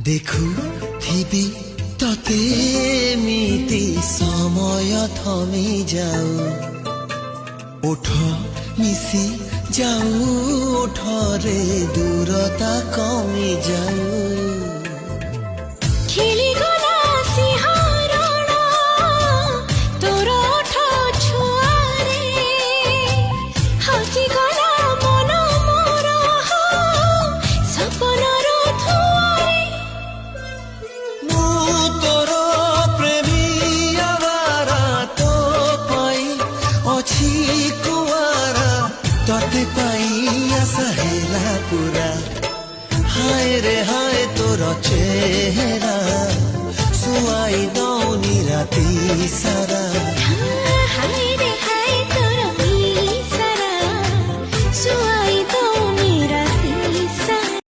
দেখুথিবি ততে এমিতি সময় থমি যাও ওঠ মিশি যাও ওঠরে দূরতা কমি যাও तोते पाई आशा हेला पूरा हाय रे हाय तोर चेहरा सुआई दौनी राती सारा।